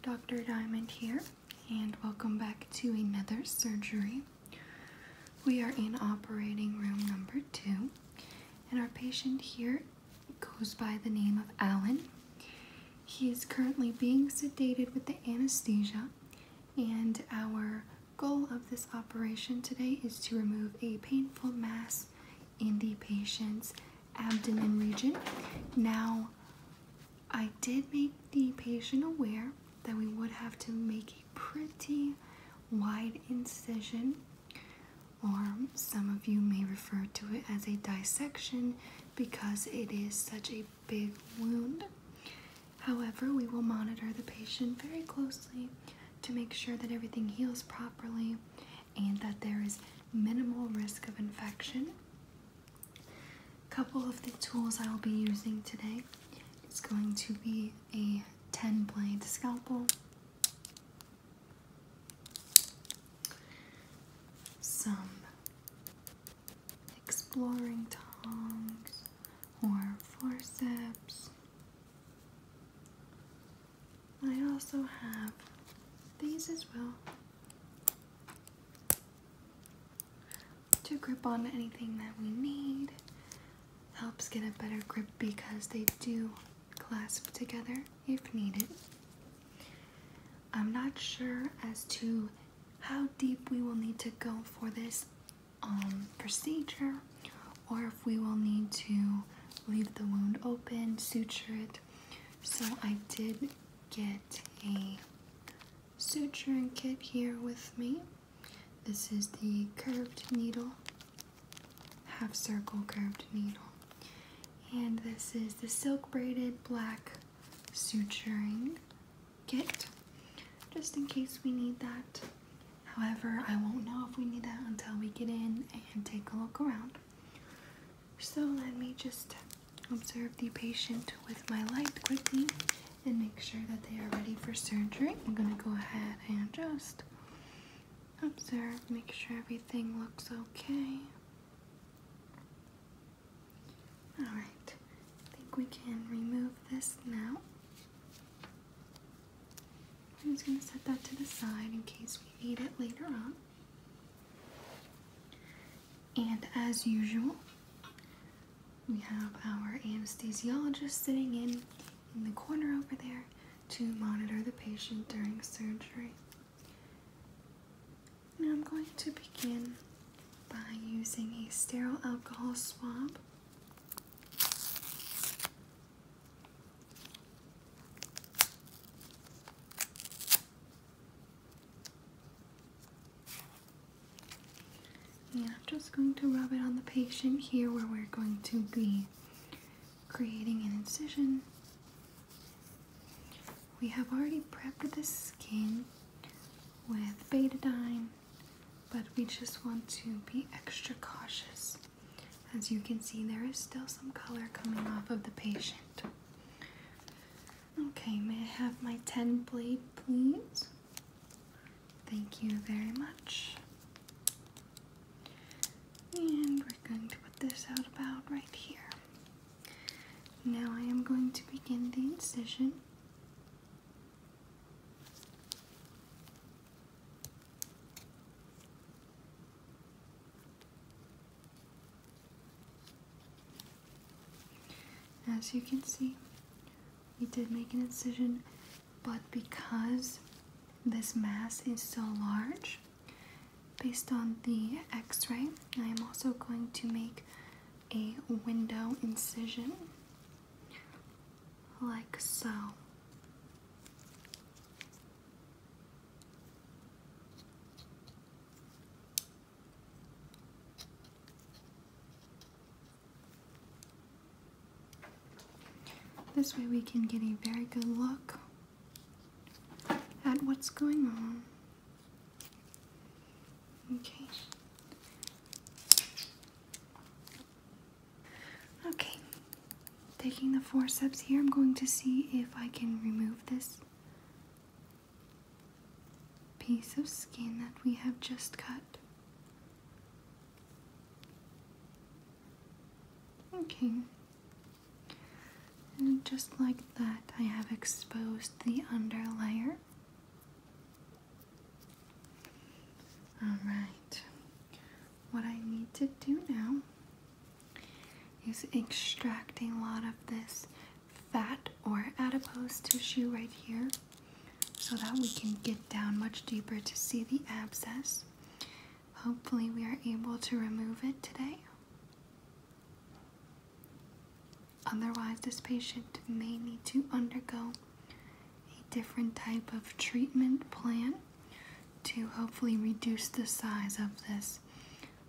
Dr. Diamond here, and welcome back to another surgery. We are in operating room number 2, and our patient here goes by the name of Alan. He is currently being sedated with the anesthesia, and our goal of this operation today is to remove a painful mass in the patient's abdomen region. Now, I did make the patient aware that we would have to make a pretty wide incision, or some of you may refer to it as a dissection because it is such a big wound. However, we will monitor the patient very closely to make sure that everything heals properly and that there is minimal risk of infection. A couple of the tools I will be using today is going to be a 10-blade scalpel, some exploring tongs or forceps. I also have these as well to grip on anything that we need. Helps get a better grip because they do clasp together if needed. I'm not sure as to how deep we will need to go for this procedure, or if we will need to leave the wound open, suture it. So I did get a suturing kit here with me. This is the curved needle, half circle curved needle. And this is the silk braided black suturing kit, just in case we need that. However, I won't know if we need that until we get in and take a look around. So let me just observe the patient with my light quickly and make sure that they are ready for surgery. I'm going to go ahead and just observe, make sure everything looks okay. Alright, I think we can remove this now. I'm just going to set that to the side in case we need it later on. And as usual, we have our anesthesiologist sitting in the corner over there to monitor the patient during surgery. Now I'm going to begin by using a sterile alcohol swab. And I'm just going to rub it on the patient here where we're going to be creating an incision. We have already prepped the skin with betadine, but we just want to be extra cautious. As you can see, there is still some color coming off of the patient. Okay, may I have my 10 blade, please? Thank you very much. And we're going to put this out about right here. Now I am going to begin the incision. As you can see, we did make an incision, but because this mass is so large, based on the x-ray, I am also going to make a window incision, like so. This way we can get a very good look at what's going on. Okay. Okay. Taking the forceps here, I'm going to see if I can remove this piece of skin that we have just cut. Okay. And just like that, I have exposed the underlayer. Alright, what I need to do now is extract a lot of this fat or adipose tissue right here so that we can get down much deeper to see the abscess. Hopefully we are able to remove it today. Otherwise, this patient may need to undergo a different type of treatment plan to hopefully reduce the size of this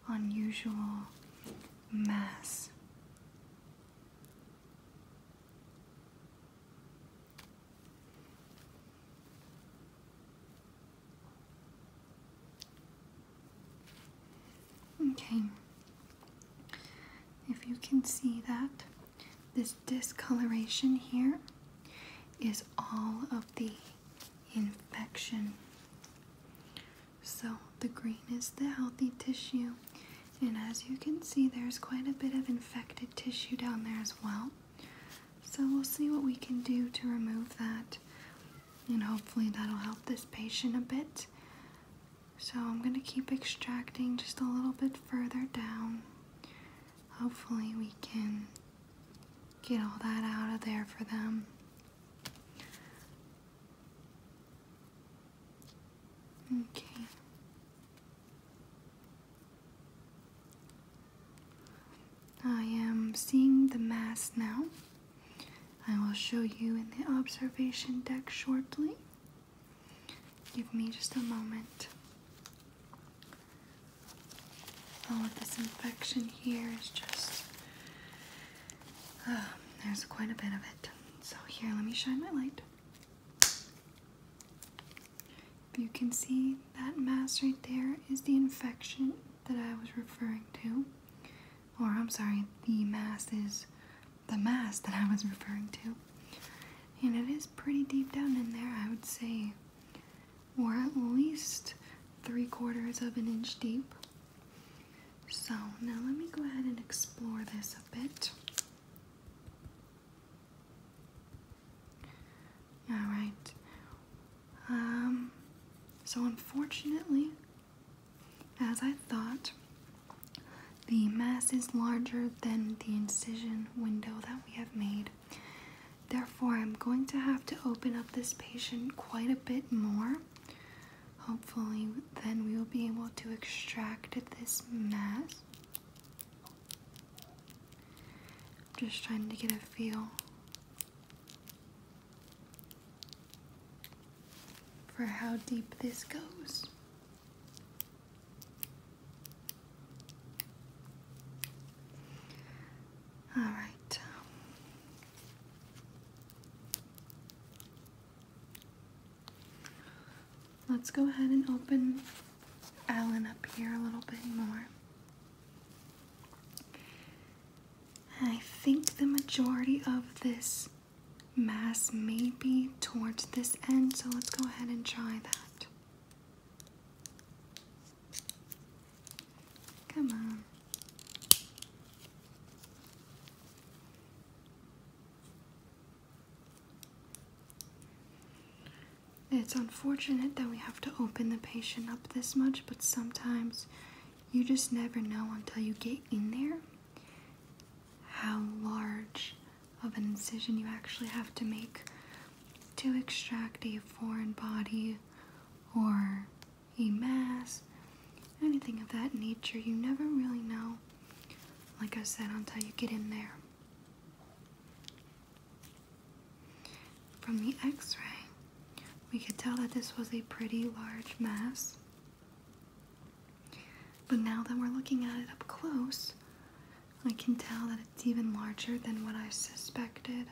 unusual mass. Okay, if you can see that, this discoloration here is all of the infection. So the green is the healthy tissue, and as you can see, there's quite a bit of infected tissue down there as well. So we'll see what we can do to remove that, and hopefully that'll help this patient a bit. So I'm going to keep extracting just a little bit further down. Hopefully we can get all that out of there for them. Okay. I am seeing the mass now. I will show you in the observation deck shortly. Give me just a moment. All of this infection here is just, there's quite a bit of it. So here, let me shine my light. If you can see, that mass right there is the infection that I was referring to. Or, I'm sorry, the mass is the mass that I was referring to. And it is pretty deep down in there, I would say, or at least 3/4 of an inch deep. So now let me go ahead and explore this a bit. Alright. So unfortunately, as I thought, the mass is larger than the incision window that we have made. Therefore, I'm going to have to open up this patient quite a bit more. Hopefully, then we will be able to extract this mass. Just trying to get a feel for how deep this goes. All right. Let's go ahead and open Alan up here a little bit more. I think the majority of this mass may be towards this end, so let's go ahead and try that. Come on. It's unfortunate that we have to open the patient up this much, but sometimes you just never know until you get in there how large of an incision you actually have to make to extract a foreign body or a mass, anything of that nature. You never really know, like I said, until you get in there. From the x-ray, we could tell that this was a pretty large mass. But now that we're looking at it up close, I can tell that it's even larger than what I suspected.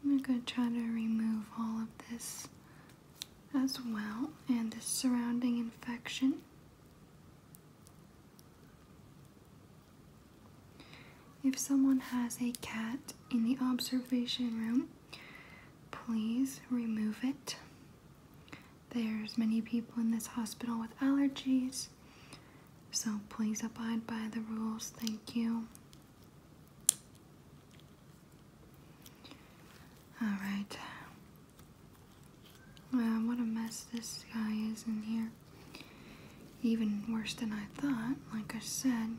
I'm going to try to remove all of this as well, and the surrounding infection. If someone has a cat in the observation room, please remove it. There's many people in this hospital with allergies, so please abide by the rules. Thank you. Alright, What a mess this guy is in here. Even worse than I thought, like I said.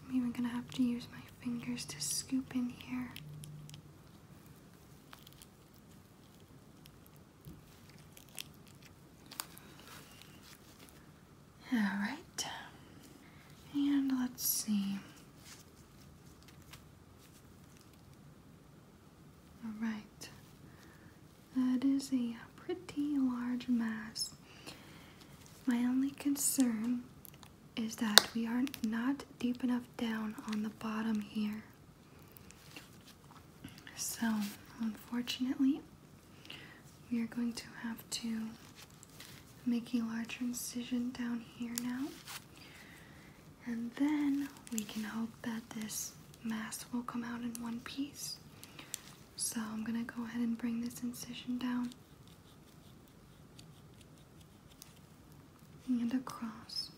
I'm even gonna have to use my fingers to scoop in here. Alright. And let's see. Alright. That is a pretty large mass. My only concern is that we are not deep enough down on the bottom here. So, unfortunately, we are going to have to make a larger incision down here now. And then we can hope that this mass will come out in one piece. So I'm gonna go ahead and bring this incision down and across.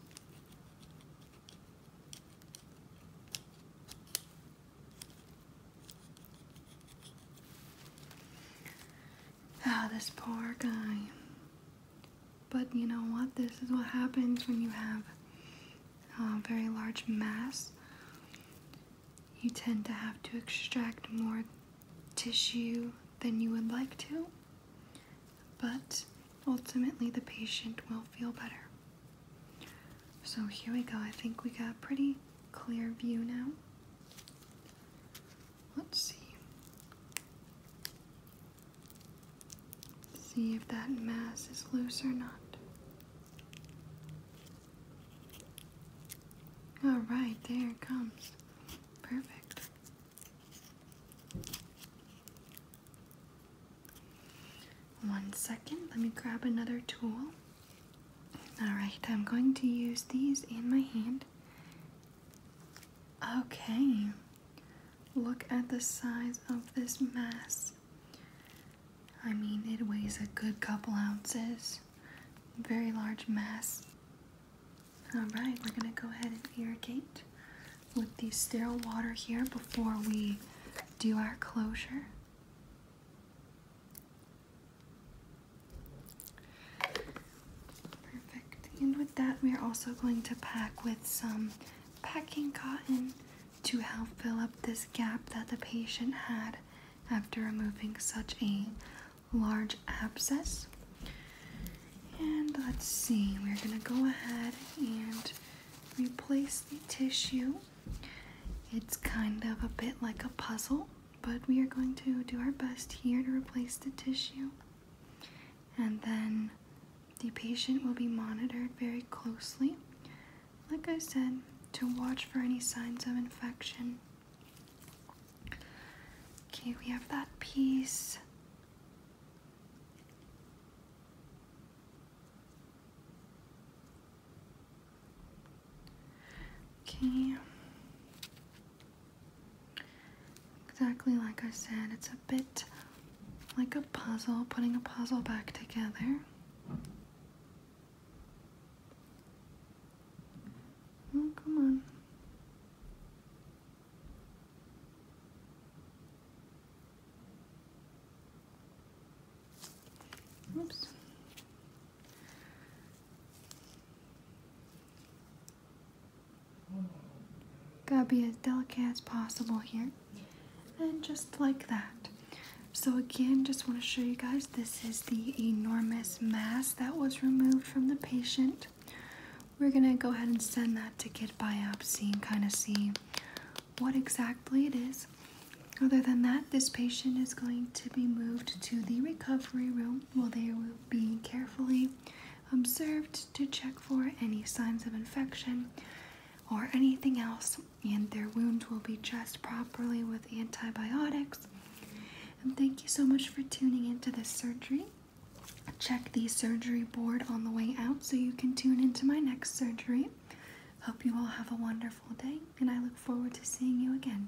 Ah, this poor guy. But you know what? This is what happens when you have a very large mass. You tend to have to extract more tissue than you would like to, but ultimately the patient will feel better. So here we go. I think we got a pretty clear view now. Let's see. See if that mass is loose or not. Alright, there it comes. Perfect. One second, let me grab another tool. Alright, I'm going to use these in my hand. Okay, look at the size of this mass. I mean, it weighs a good couple ounces. Very large mass. Alright, we're gonna go ahead and irrigate with the sterile water here before we do our closure. Perfect. And with that, we are also going to pack with some packing cotton to help fill up this gap that the patient had after removing such a large abscess. And let's see, we're gonna go ahead and replace the tissue. It's kind of a bit like a puzzle, but we are going to do our best here to replace the tissue. And then the patient will be monitored very closely, like I said, to watch for any signs of infection. Okay, we have that piece. Okay. Exactly like I said, it's a bit like a puzzle, putting a puzzle back together. Oh, come on. Oops. Gotta be as delicate as possible here. And just like that. So again, just want to show you guys, this is the enormous mass that was removed from the patient. We're gonna go ahead and send that to get biopsy and kind of see what exactly it is. Other than that, this patient is going to be moved to the recovery room where they will be carefully observed to check for any signs of infection or anything else, and their wound will be dressed properly with antibiotics. And thank you so much for tuning into this surgery. Check the surgery board on the way out so you can tune into my next surgery. Hope you all have a wonderful day, and I look forward to seeing you again.